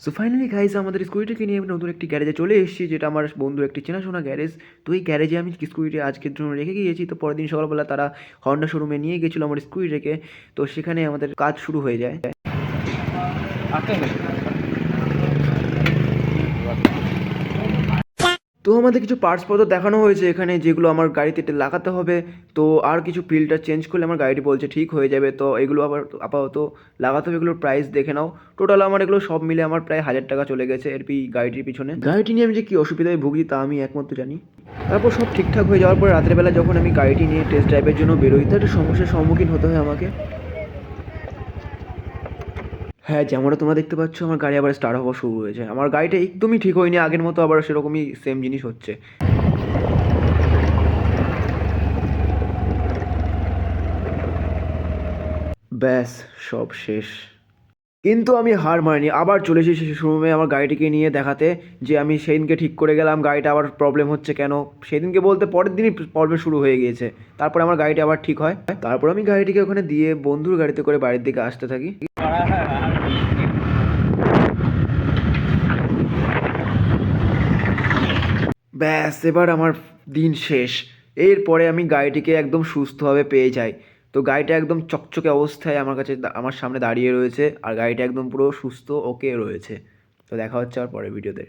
So finally guys আমাদের স্কুটিটাকে নিয়ে আমি নতুন একটি গ্যারেজে চলে এসেছি, যেটা আমার বন্ধুর একটি চেনাশোনা গ্যারেজ। তো এই গ্যারেজে আমি স্কুটিটা আজকের জন্য রেখে গিয়েছি। তো পরের দিন সকালবেলা তারা হন্ডা শোরুমে নিয়ে গেছিলো আমার স্কুটিটাকে। তো সেখানে আমাদের কাজ শুরু হয়ে যায়। তো আমাদের কিছু পার্টসপত্র দেখানো হয়েছে এখানে, যেগুলো আমার গাড়িতে লাগাতে হবে। তো আর কিছু ফিল্টার চেঞ্জ করলে আমার গাড়িটি বলছে ঠিক হয়ে যাবে। তো এগুলো আবার আপাতত লাগাতে হবে। এগুলোর প্রাইস দেখে নাও। টোটাল আমার এগুলো সব মিলে আমার প্রায় 1000 টাকা চলে গেছে গাড়িটির পিছনে। গাড়িটি নিয়ে আমি যে কী অসুবিধায় ভুগি তা আমি একমাত্র জানি। তারপর সব ঠিকঠাক হয়ে যাওয়ার পরে রাতের বেলা যখন আমি গাড়িটি নিয়ে টেস্ট ড্রাইভের জন্য বেরোই, তো একটা সমস্যার সম্মুখীন হতে হয় আমাকে। হ্যাঁ, যেমনটা তোমরা দেখতে পাচ্ছ আমার গাড়ি আবার স্টার্ট হওয়া শুরু হয়েছে। আমার গাড়িটা একদমই ঠিক হয়নি, আগের মতো আবার সেরকমই সেম জিনিস হচ্ছে। ব্যাস, সব শেষ। কিন্তু আমি হার মানিনি, আবার চলে এসেছি শোরুমে আমার গাড়িটিকে নিয়ে দেখাতে যে আমি সেদিনকে ঠিক করে গেলাম, গাড়িটা আবার প্রবলেম হচ্ছে কেন। সেদিনকে বলতে পরের দিনই প্রবলেম শুরু হয়ে গিয়েছে। তারপরে আমার গাড়িটা আবার ঠিক হয়। তারপর আমি গাড়িটিকে ওখানে দিয়ে বন্ধুর গাড়িতে করে বাড়ির দিকে আসতে থাকি। ব্যাস, এবার আমার দিন শেষ। এরপরে আমি গাড়িটিকে একদম সুস্থভাবে পেয়ে যাই। তো গাড়িটা একদম চকচকে অবস্থায় আমার কাছে আমার সামনে দাঁড়িয়ে রয়েছে, আর গাড়িটা একদম পুরো সুস্থ ওকে রয়েছে। তো দেখা হচ্ছে আর পরের ভিডিওতে।